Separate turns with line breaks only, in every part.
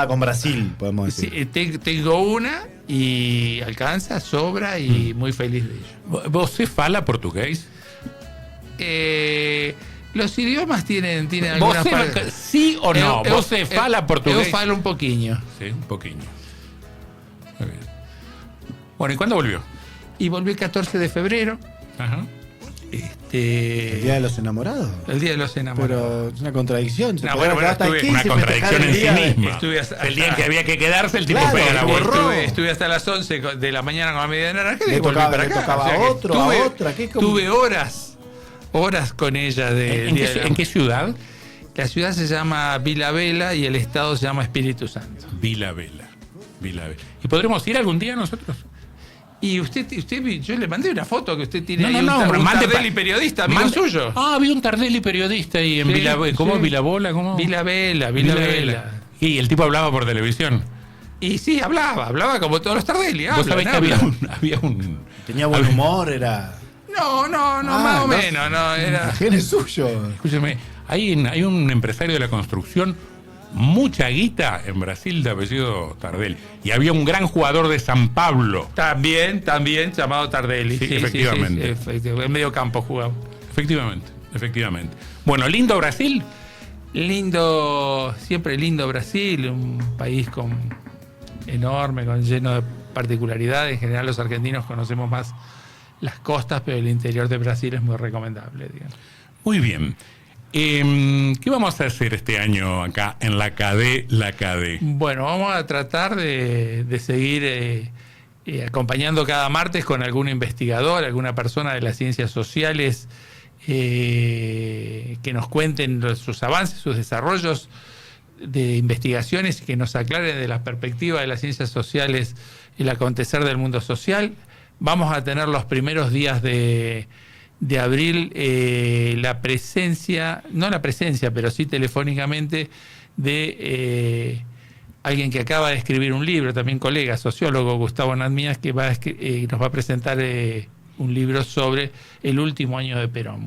Con Brasil, podemos decir.
Sí, tengo una y alcanza, sobra y muy feliz de ello.
¿Você fala portugués?
Los idiomas tienen algunas partes.
¿Sí o no? ¿Você fala portugués?
Yo falo un poquillo.
Sí, un poquillo. Muy bien. Bueno, ¿y cuándo volvió?
Y volví el 14 de febrero.
Ajá.
¿El Día de los Enamorados?
El Día de los Enamorados.
Pero es una contradicción.
No, bueno, una contradicción en sí misma. El día en que había que quedarse, el tipo pega la vuelta.
Estuve hasta las 11 de la mañana con la media naranja y
le
volví para acá.
Tocaba a otro, a otra.
Tuve horas con ella.
¿En qué ciudad?
La ciudad se llama Vila Bela y el estado se llama Espíritu Santo.
Vila Bela. ¿Y podremos ir algún día nosotros?
Y usted, yo le mandé una foto que usted tiene ahí,
un
Tardelli periodista, amigo suyo.
Había un Tardelli periodista ahí en Vila Bela. ¿Cómo? ¿Vila Bola? ¿Cómo?
Vila Bela.
Y el tipo hablaba por televisión.
Y sí, hablaba como todos los Tardelli.
Vos sabés que había un...
Tenía buen humor, era...
No, más o menos, no, era...
¿Quién es suyo?
Escúcheme, hay un empresario de la construcción, mucha guita en Brasil de apellido Tardelli. Y había un gran jugador de San Pablo.
También, llamado Tardelli.
Sí, efectivamente.
En medio campo jugaba.
Efectivamente. Bueno, ¿lindo Brasil?
Siempre lindo Brasil, un país enorme, lleno de particularidades. En general los argentinos conocemos más las costas, pero el interior de Brasil es muy recomendable, digamos.
Muy bien. ¿Qué vamos a hacer este año acá en la CADE?
Bueno, vamos a tratar de seguir acompañando cada martes con algún investigador, alguna persona de las ciencias sociales que nos cuenten sus avances, sus desarrollos de investigaciones y que nos aclaren de la perspectiva de las ciencias sociales el acontecer del mundo social. Vamos a tener los primeros días de abril pero sí telefónicamente de alguien que acaba de escribir un libro, también colega, sociólogo, Gustavo Nadmías, que nos va a presentar un libro sobre el último año de Perón,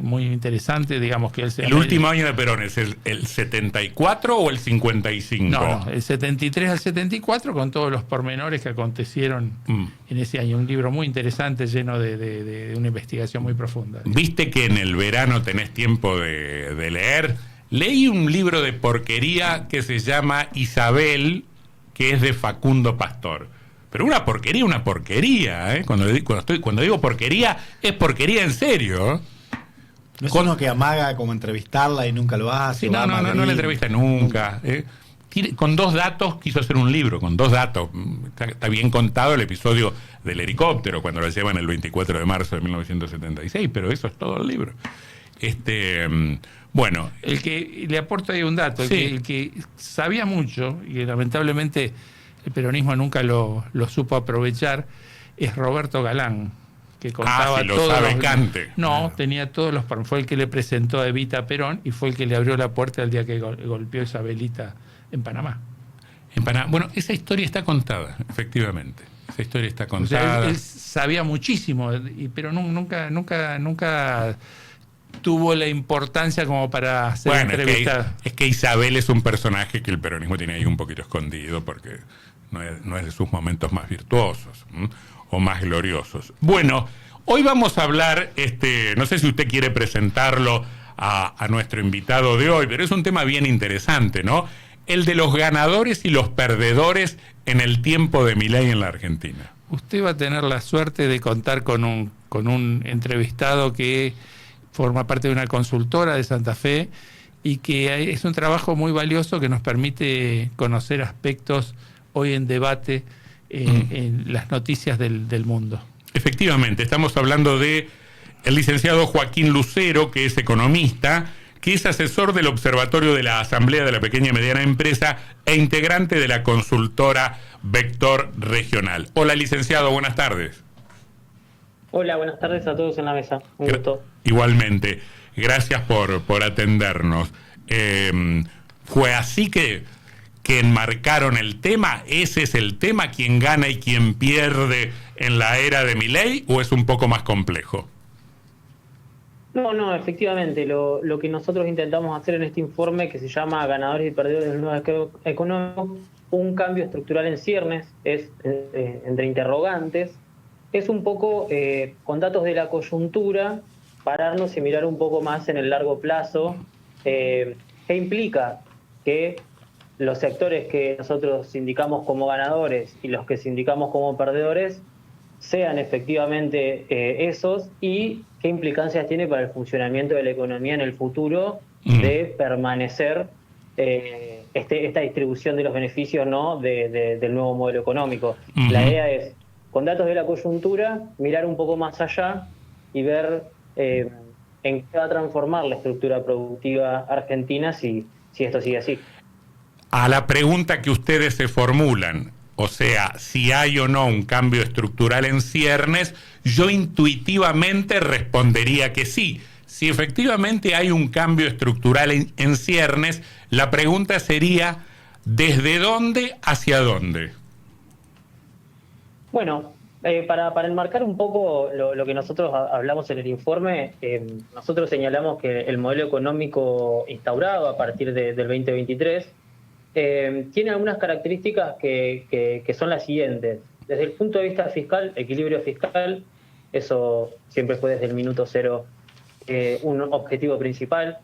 muy interesante, digamos que
el último año de Perón es el 74 o el 55.
No, el 73 al 74 con todos los pormenores que acontecieron en ese año, un libro muy interesante lleno de una investigación muy profunda.
Viste que en el verano tenés tiempo de leer. Leí un libro de porquería que se llama Isabel, que es de Facundo Pastor. Pero una porquería, ¿eh? Cuando digo porquería, es porquería en serio.
No es uno que amaga como entrevistarla y nunca lo hace.
Sí, no la entrevista nunca. Con 2 datos quiso hacer un libro, con 2 datos. Está bien contado el episodio del helicóptero, cuando lo llevan el 24 de marzo de 1976, pero eso es todo el libro. Bueno.
El que le aporto ahí un dato, el que sabía mucho, y lamentablemente el peronismo nunca lo supo aprovechar, es Roberto Galán, que contaba tenía todos los... Fue el que le presentó a Evita Perón y fue el que le abrió la puerta el día que golpeó a Isabelita en Panamá.
Bueno, esa historia está contada, efectivamente. Esa historia está contada.
O sea, él sabía muchísimo, pero nunca tuvo la importancia como para ser entrevistado.
Es que Isabel es un personaje que el peronismo tiene ahí un poquito escondido porque no es de sus momentos más virtuosos o más gloriosos. Bueno, hoy vamos a hablar, no sé si usted quiere presentarlo a nuestro invitado de hoy, pero es un tema bien interesante, ¿no? El de los ganadores y los perdedores en el tiempo de Milei en la Argentina.
Usted va a tener la suerte de contar con un entrevistado que forma parte de una consultora de Santa Fe y que es un trabajo muy valioso que nos permite conocer aspectos hoy en debate en las noticias del mundo.
Efectivamente, estamos hablando de el licenciado Joaquín Lucero, que es economista, que es asesor del Observatorio de la Asamblea de la Pequeña y Mediana Empresa e integrante de la consultora Vector Regional. Hola, licenciado, buenas tardes.
Hola, buenas tardes a todos en la mesa. Un gusto.
Igualmente, gracias por atendernos. ¿Fue así que enmarcaron el tema? ¿Ese es el tema? ¿Quién gana y quién pierde en la era de Milei? ¿O es un poco más complejo?
No, efectivamente, lo que nosotros intentamos hacer en este informe, que se llama Ganadores y Perdedores del Nuevo Económico, un cambio estructural en ciernes, es entre interrogantes, es un poco, con datos de la coyuntura, pararnos y mirar un poco más en el largo plazo, qué implica que los sectores que nosotros indicamos como ganadores y los que indicamos como perdedores sean efectivamente esos, y qué implicancias tiene para el funcionamiento de la economía en el futuro de permanecer esta distribución de los beneficios, ¿no?, del nuevo modelo económico. La idea es, con datos de la coyuntura, mirar un poco más allá y ver en qué va a transformar la estructura productiva argentina si esto sigue así.
A la pregunta que ustedes se formulan, o sea, si hay o no un cambio estructural en ciernes, yo intuitivamente respondería que sí. Si efectivamente hay un cambio estructural en ciernes, la pregunta sería, ¿desde dónde hacia dónde?
Bueno, para enmarcar un poco lo que nosotros hablamos en el informe, nosotros señalamos que el modelo económico instaurado a partir del 2023 tiene algunas características que son las siguientes. Desde el punto de vista fiscal, equilibrio fiscal, eso siempre fue desde el minuto cero un objetivo principal.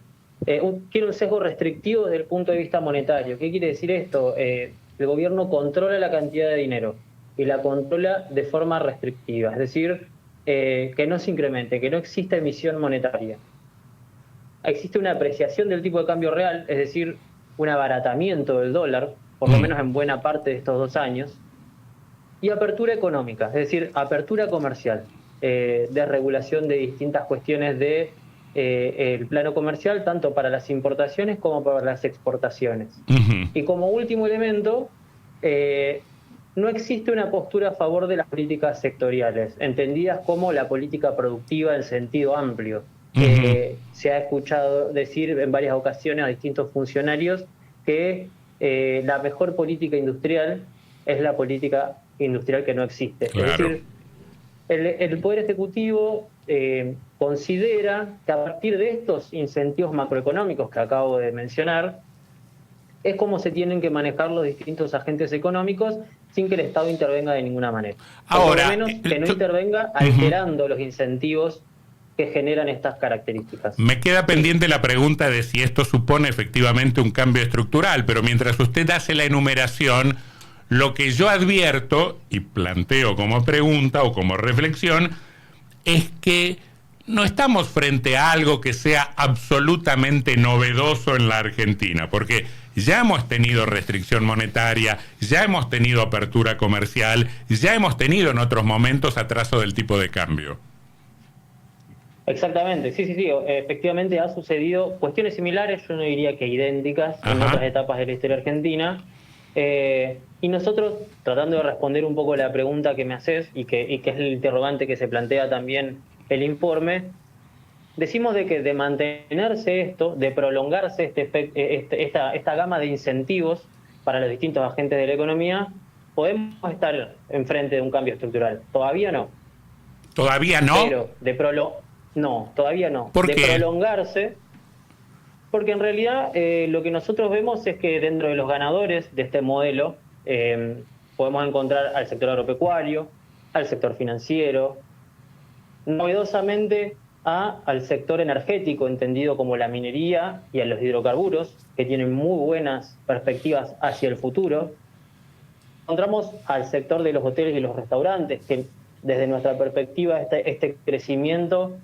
Quiere un sesgo restrictivo desde el punto de vista monetario. ¿Qué quiere decir esto? El gobierno controla la cantidad de dinero y la controla de forma restrictiva, es decir, que no se incremente, que no exista emisión monetaria. Existe una apreciación del tipo de cambio real, es decir, un abaratamiento del dólar, por lo menos en buena parte de estos 2 años, y apertura económica, es decir, apertura comercial, desregulación de distintas cuestiones de el plano comercial, tanto para las importaciones como para las exportaciones. Y como último elemento, no existe una postura a favor de las políticas sectoriales, entendidas como la política productiva en sentido amplio. Se ha escuchado decir en varias ocasiones a distintos funcionarios que la mejor política industrial es la política industrial que no existe. Claro. Es decir, el Poder Ejecutivo considera que a partir de estos incentivos macroeconómicos que acabo de mencionar, es como se tienen que manejar los distintos agentes económicos sin que el Estado intervenga de ninguna manera. Ahora, por lo menos que no intervenga alterando los incentivos que generan estas características.
Me queda pendiente la pregunta de si esto supone efectivamente un cambio estructural, pero mientras usted hace la enumeración, lo que yo advierto y planteo como pregunta o como reflexión es que no estamos frente a algo que sea absolutamente novedoso en la Argentina, porque ya hemos tenido restricción monetaria, ya hemos tenido apertura comercial, ya hemos tenido en otros momentos atraso del tipo de cambio.
Exactamente, sí, efectivamente ha sucedido cuestiones similares, yo no diría que idénticas, en otras etapas de la historia argentina, y nosotros, tratando de responder un poco la pregunta que me haces y que es el interrogante que se plantea también el informe, decimos de que de mantenerse esto, de prolongarse esta gama de incentivos para los distintos agentes de la economía, podemos estar enfrente de un cambio estructural. Todavía no.
¿Todavía no?
Pero no, todavía no.
¿Por qué?
Prolongarse, porque en realidad lo que nosotros vemos es que dentro de los ganadores de este modelo podemos encontrar al sector agropecuario, al sector financiero, novedosamente al sector energético, entendido como la minería, y a los hidrocarburos, que tienen muy buenas perspectivas hacia el futuro. Encontramos al sector de los hoteles y los restaurantes, que desde nuestra perspectiva este crecimiento,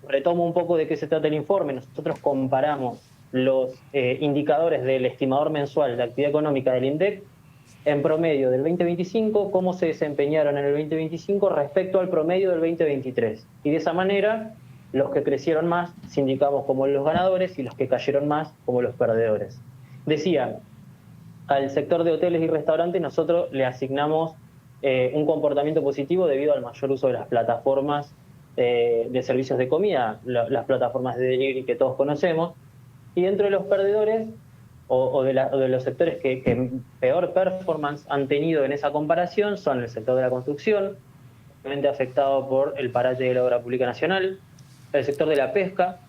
retomo un poco de qué se trata el informe. Nosotros comparamos los indicadores del estimador mensual de actividad económica del INDEC en promedio del 2025, cómo se desempeñaron en el 2025 respecto al promedio del 2023. Y de esa manera, los que crecieron más se indicamos como los ganadores y los que cayeron más como los perdedores. Decía, al sector de hoteles y restaurantes nosotros le asignamos un comportamiento positivo debido al mayor uso de las plataformas de servicios de comida, las plataformas de delivery que todos conocemos, y dentro de los perdedores o de los sectores que peor performance han tenido en esa comparación son el sector de la construcción, obviamente afectado por el parate de la obra pública nacional, el sector de la pesca,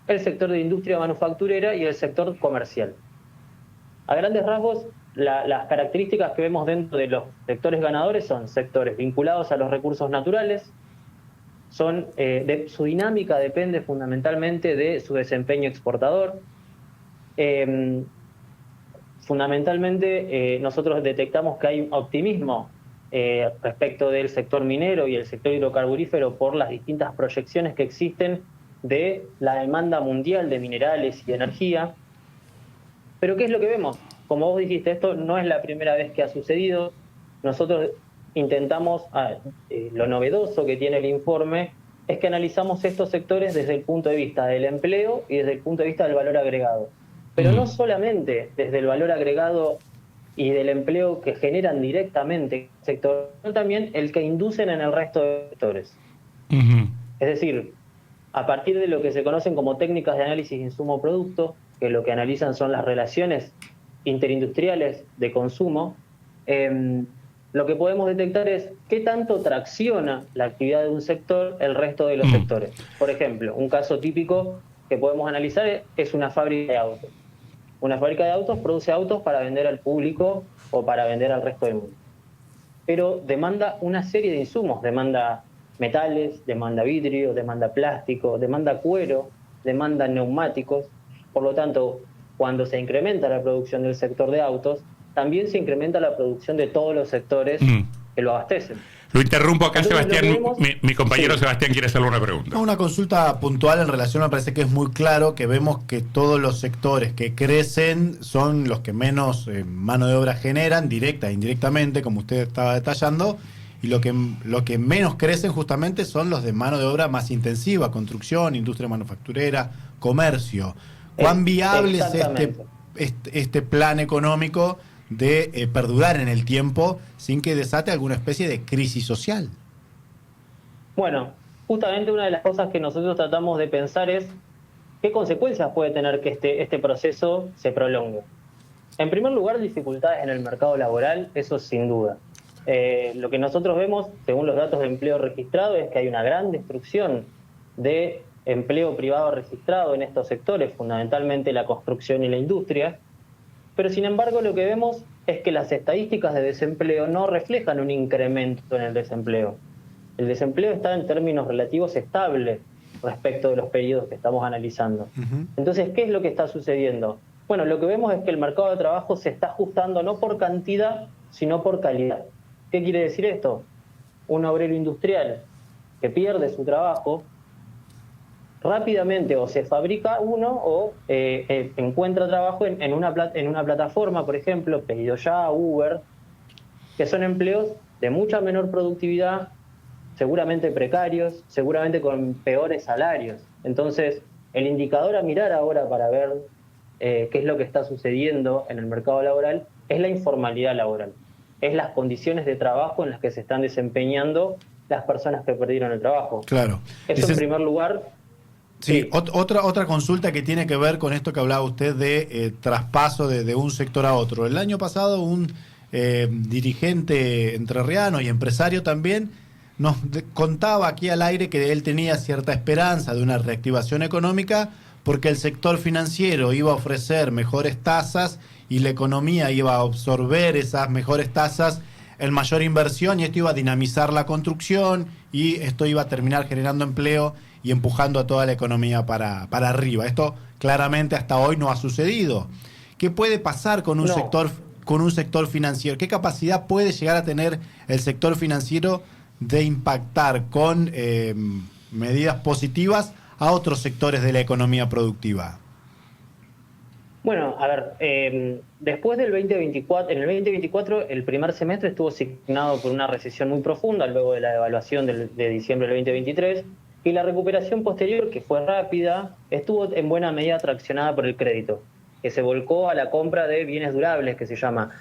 el sector de industria manufacturera y el sector comercial. A grandes rasgos, las características que vemos dentro de los sectores ganadores son sectores vinculados a los recursos naturales, su dinámica depende fundamentalmente de su desempeño exportador. Fundamentalmente, nosotros detectamos que hay un optimismo respecto del sector minero y el sector hidrocarburífero por las distintas proyecciones que existen de la demanda mundial de minerales y de energía. Pero ¿qué es lo que vemos? Como vos dijiste, esto no es la primera vez que ha sucedido. Nosotros intentamos, lo novedoso que tiene el informe es que analizamos estos sectores desde el punto de vista del empleo y desde el punto de vista del valor agregado. Pero no solamente desde el valor agregado y del empleo que generan directamente el sector, sino también el que inducen en el resto de sectores. Es decir, a partir de lo que se conocen como técnicas de análisis de insumo-producto, que lo que analizan son las relaciones interindustriales de consumo, lo que podemos detectar es qué tanto tracciona la actividad de un sector el resto de los sectores. Por ejemplo, un caso típico que podemos analizar es una fábrica de autos. Una fábrica de autos produce autos para vender al público o para vender al resto del mundo. Pero demanda una serie de insumos, demanda metales, demanda vidrio, demanda plástico, demanda cuero, demanda neumáticos. Por lo tanto, cuando se incrementa la producción del sector de autos, también se incrementa la producción de todos los sectores que lo abastecen.
Lo interrumpo acá,
Entonces,
Sebastián.
vemos,
Mi compañero
sí.
Sebastián quiere hacerle una pregunta.
Una consulta puntual en relación, me parece que es muy claro que vemos que todos los sectores que crecen son los que menos mano de obra generan, directa e indirectamente, como usted estaba detallando, y lo que menos crecen justamente son los de mano de obra más intensiva, construcción, industria manufacturera, comercio. ¿Cuán viable es este plan económico de perdurar en el tiempo sin que desate alguna especie de crisis social?
Bueno, justamente una de las cosas que nosotros tratamos de pensar es qué consecuencias puede tener que este proceso se prolongue. En primer lugar, dificultades en el mercado laboral, eso sin duda. Lo que nosotros vemos, según los datos de empleo registrado, es que hay una gran destrucción de empleo privado registrado en estos sectores, fundamentalmente la construcción y la industria. Pero sin embargo lo que vemos es que las estadísticas de desempleo no reflejan un incremento en el desempleo. El desempleo está en términos relativos estable respecto de los periodos que estamos analizando. Entonces, ¿qué es lo que está sucediendo? Bueno, lo que vemos es que el mercado de trabajo se está ajustando no por cantidad, sino por calidad. ¿Qué quiere decir esto? Un obrero industrial que pierde su trabajo, rápidamente o se fabrica uno o encuentra trabajo en una plataforma, por ejemplo, Pedido Ya, Uber, que son empleos de mucha menor productividad, seguramente precarios, seguramente con peores salarios. Entonces, el indicador a mirar ahora para ver qué es lo que está sucediendo en el mercado laboral es la informalidad laboral, es las condiciones de trabajo en las que se están desempeñando las personas que perdieron el trabajo.
Claro.
Eso en primer lugar.
Sí, otra consulta que tiene que ver con esto que hablaba usted de traspaso de un sector a otro. El año pasado un dirigente entrerriano y empresario también nos contaba aquí al aire que él tenía cierta esperanza de una reactivación económica porque el sector financiero iba a ofrecer mejores tasas y la economía iba a absorber esas mejores tasas en mayor inversión y esto iba a dinamizar la construcción y esto iba a terminar generando empleo y empujando a toda la economía para arriba. Esto claramente hasta hoy no ha sucedido. ¿Qué puede pasar con un sector financiero? ¿Qué capacidad puede llegar a tener el sector financiero de impactar con medidas positivas a otros sectores de la economía productiva?
Bueno, a ver, después del 2024, en el 2024 el primer semestre estuvo signado por una recesión muy profunda luego de la devaluación de diciembre del 2023 y la recuperación posterior, que fue rápida, estuvo en buena medida traccionada por el crédito, que se volcó a la compra de bienes durables, que se llama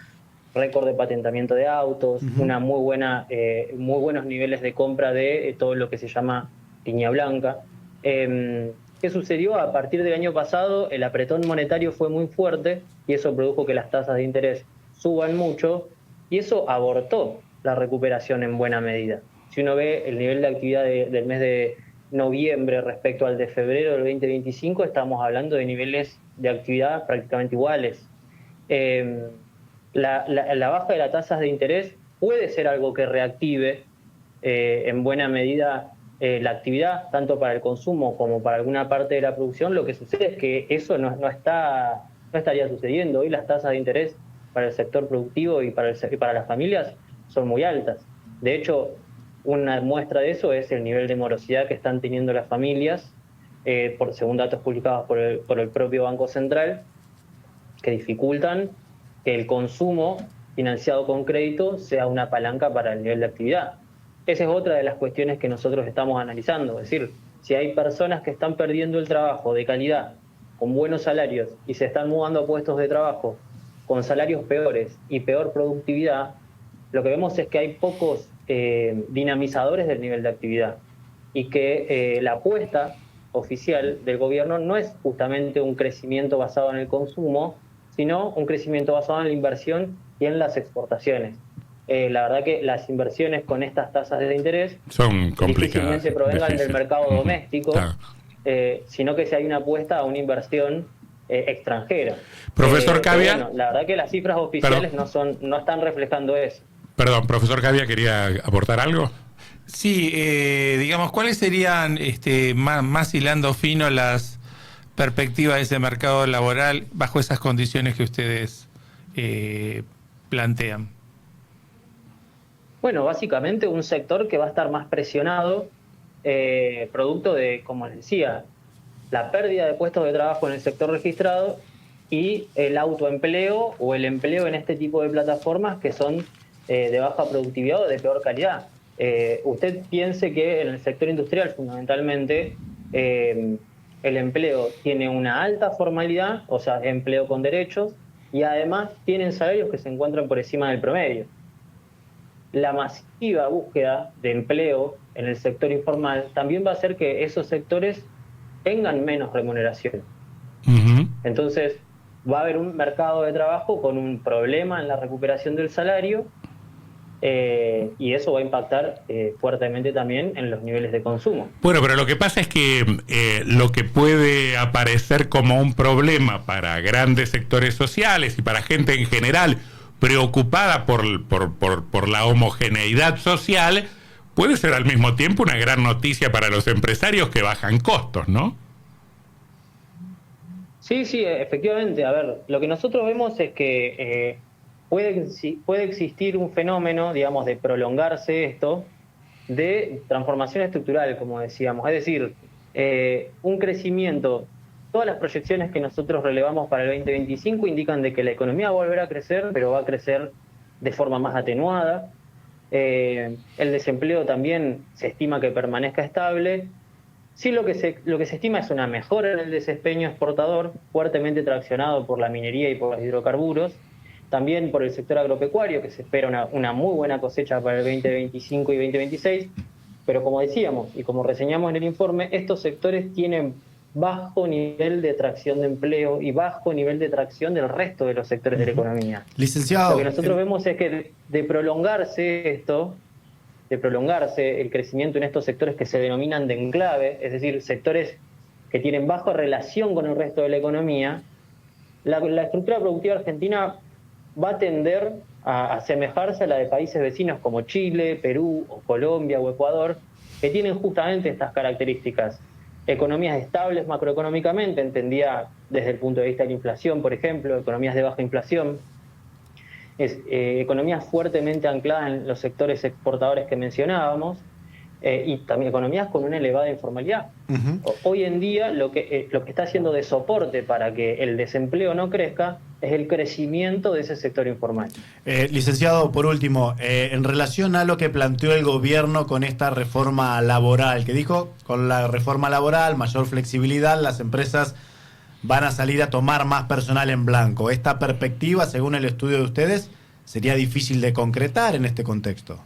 récord de patentamiento de autos, una muy buenos niveles de compra de todo lo que se llama línea blanca. ¿Qué sucedió? A partir del año pasado el apretón monetario fue muy fuerte y eso produjo que las tasas de interés suban mucho y eso abortó la recuperación en buena medida. Si uno ve el nivel de actividad del mes de noviembre respecto al de febrero del 2025, estamos hablando de niveles de actividad prácticamente iguales. La baja de las tasas de interés puede ser algo que reactive en buena medida la actividad, tanto para el consumo como para alguna parte de la producción. Lo que sucede es que eso no estaría sucediendo. Hoy las tasas de interés para el sector productivo y para las familias son muy altas. De hecho, una muestra de eso es el nivel de morosidad que están teniendo las familias, según datos publicados por el propio Banco Central, que dificultan que el consumo financiado con crédito sea una palanca para el nivel de actividad. Esa es otra de las cuestiones que nosotros estamos analizando. Es decir, si hay personas que están perdiendo el trabajo de calidad, con buenos salarios, y se están mudando a puestos de trabajo con salarios peores y peor productividad, lo que vemos es que hay pocos dinamizadores del nivel de actividad, y que la apuesta oficial del gobierno no es justamente un crecimiento basado en el consumo, sino un crecimiento basado en la inversión y en las exportaciones. La verdad que las inversiones con estas tasas de interés
son complicadas,
difícilmente provengan del mercado doméstico, sino que si hay una apuesta a una inversión extranjera.
Profesor Cavia.
Bueno, la verdad que las cifras oficiales no están reflejando eso.
Perdón, profesor Cavia, ¿quería aportar algo?
Sí, digamos, ¿cuáles serían, más hilando fino, las perspectivas de ese mercado laboral bajo esas condiciones que ustedes plantean?
Bueno, básicamente un sector que va a estar más presionado, producto de, como les decía, la pérdida de puestos de trabajo en el sector registrado y el autoempleo o el empleo en este tipo de plataformas que son de baja productividad o de peor calidad. Usted piense que en el sector industrial, fundamentalmente, el empleo tiene una alta formalidad, o sea, empleo con derechos, y además tienen salarios que se encuentran por encima del promedio. La masiva búsqueda de empleo en el sector informal también va a hacer que esos sectores tengan menos remuneración.
Uh-huh.
Entonces, va a haber un mercado de trabajo con un problema en la recuperación del salario, y eso va a impactar fuertemente también en los niveles de consumo.
Bueno, pero lo que pasa es que lo que puede aparecer como un problema para grandes sectores sociales y para gente en general preocupada por la homogeneidad social, puede ser al mismo tiempo una gran noticia para los empresarios que bajan costos, ¿no?
Sí, efectivamente. A ver, lo que nosotros vemos es que puede existir un fenómeno, digamos, de prolongarse esto, de transformación estructural, como decíamos. Es decir, un crecimiento. Todas las proyecciones que nosotros relevamos para el 2025 indican de que la economía va a volver a crecer, pero va a crecer de forma más atenuada. El desempleo también se estima que permanezca estable. Sí, lo que se estima es una mejora en el desempeño exportador, fuertemente traccionado por la minería y por los hidrocarburos. También por el sector agropecuario, que se espera una muy buena cosecha para el 2025 y 2026. Pero como decíamos y como reseñamos en el informe, estos sectores tienen bajo nivel de tracción de empleo y bajo nivel de tracción del resto de los sectores de la economía.
Licenciado,
lo que nosotros vemos es que de prolongarse el crecimiento en estos sectores que se denominan de enclave, es decir, sectores que tienen baja relación con el resto de la economía, la estructura productiva argentina va a tender a asemejarse a la de países vecinos como Chile, Perú, o Colombia o Ecuador, que tienen justamente estas características. Economías estables macroeconómicamente, entendía desde el punto de vista de la inflación, por ejemplo, economías de baja inflación, economías fuertemente ancladas en los sectores exportadores que mencionábamos, y también economías con una elevada informalidad. Uh-huh. Hoy en día lo que está haciendo de soporte para que el desempleo no crezca es el crecimiento de ese sector informal.
Licenciado, por último, en relación a lo que planteó el gobierno con esta reforma laboral, que dijo, con la reforma laboral, mayor flexibilidad, las empresas van a salir a tomar más personal en blanco. ¿Esta perspectiva, según el estudio de ustedes, sería difícil de concretar en este contexto?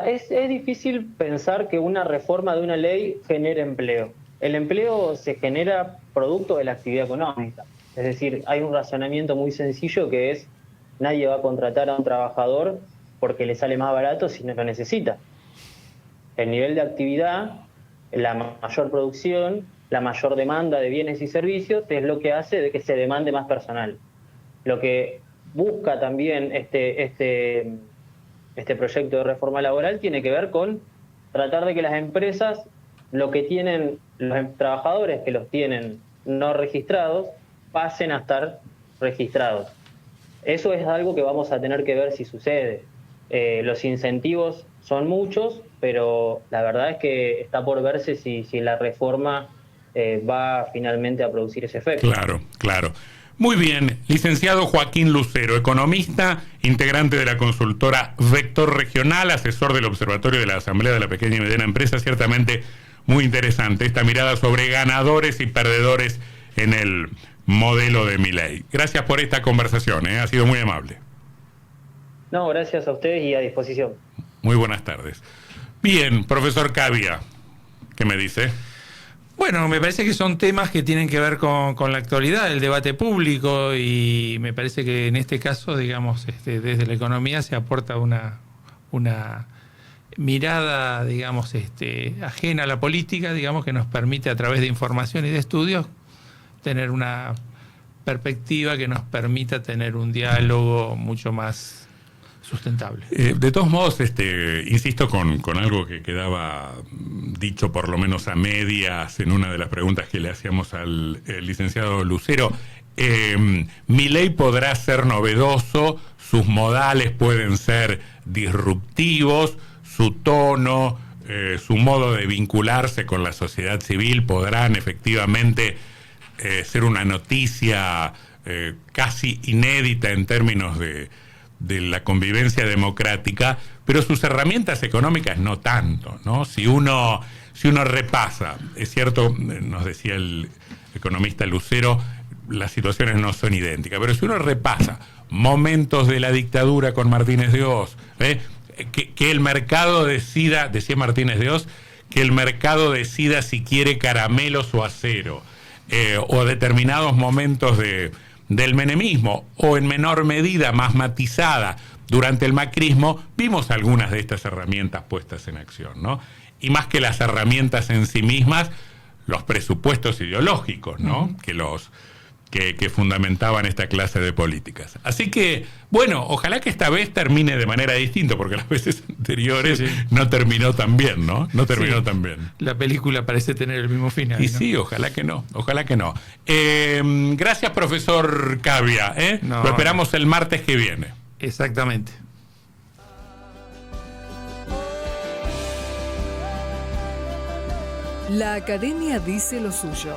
Es difícil pensar que una reforma de una ley genere empleo. El empleo se genera producto de la actividad económica. Es decir, hay un razonamiento muy sencillo que es: nadie va a contratar a un trabajador porque le sale más barato si no lo necesita. el nivel de actividad, la mayor producción, la mayor demanda de bienes y servicios es lo que hace de que se demande más personal. Lo que busca también este proyecto de reforma laboral tiene que ver con tratar de que las empresas, lo que tienen los trabajadores que los tienen no registrados, pasen a estar registrados. Eso es algo que vamos a tener que ver si sucede. Los incentivos son muchos, pero la verdad es que está por verse si la reforma va finalmente a producir ese efecto.
Claro, claro. Muy bien, licenciado Joaquín Lucero, economista, integrante de la consultora Vector Regional, asesor del Observatorio de la Asamblea de la Pequeña y Mediana Empresa. Ciertamente muy interesante esta mirada sobre ganadores y perdedores en el modelo de Milei. Gracias por esta conversación, ha sido muy amable.
No, gracias a ustedes y a disposición.
Muy buenas tardes. Bien, profesor Cavia, ¿qué me dice?
Bueno, me parece que son temas que tienen que ver con la actualidad, el debate público, y me parece que en este caso, digamos, desde la economía se aporta una mirada, digamos, ajena a la política, digamos, que nos permite a través de información y de estudios tener una perspectiva que nos permita tener un diálogo mucho más sustentable.
De todos modos, insisto con algo que quedaba dicho por lo menos a medias en una de las preguntas que le hacíamos al licenciado Lucero. Milei podrá ser novedoso, sus modales pueden ser disruptivos, su tono, su modo de vincularse con la sociedad civil podrán efectivamente ser una noticia casi inédita en términos de la convivencia democrática, pero sus herramientas económicas no tanto, ¿no? Si uno repasa, es cierto, nos decía el economista Lucero, las situaciones no son idénticas, pero si uno repasa momentos de la dictadura con Martínez de Oz, que el mercado decida, decía Martínez de Oz, que el mercado decida si quiere caramelos o acero, o determinados momentos del menemismo, o en menor medida, más matizada, durante el macrismo, vimos algunas de estas herramientas puestas en acción, ¿no? Y más que las herramientas en sí mismas, los presupuestos ideológicos, ¿no? Que fundamentaban esta clase de políticas. Así que, bueno, ojalá que esta vez termine de manera distinta, porque las veces anteriores no terminó tan bien, ¿no? No terminó tan bien.
La película parece tener el mismo final.
Y ¿no? Sí, ojalá que no, ojalá que no. Gracias, profesor Cavia, Lo esperamos el martes que viene.
Exactamente.
La academia dice lo suyo.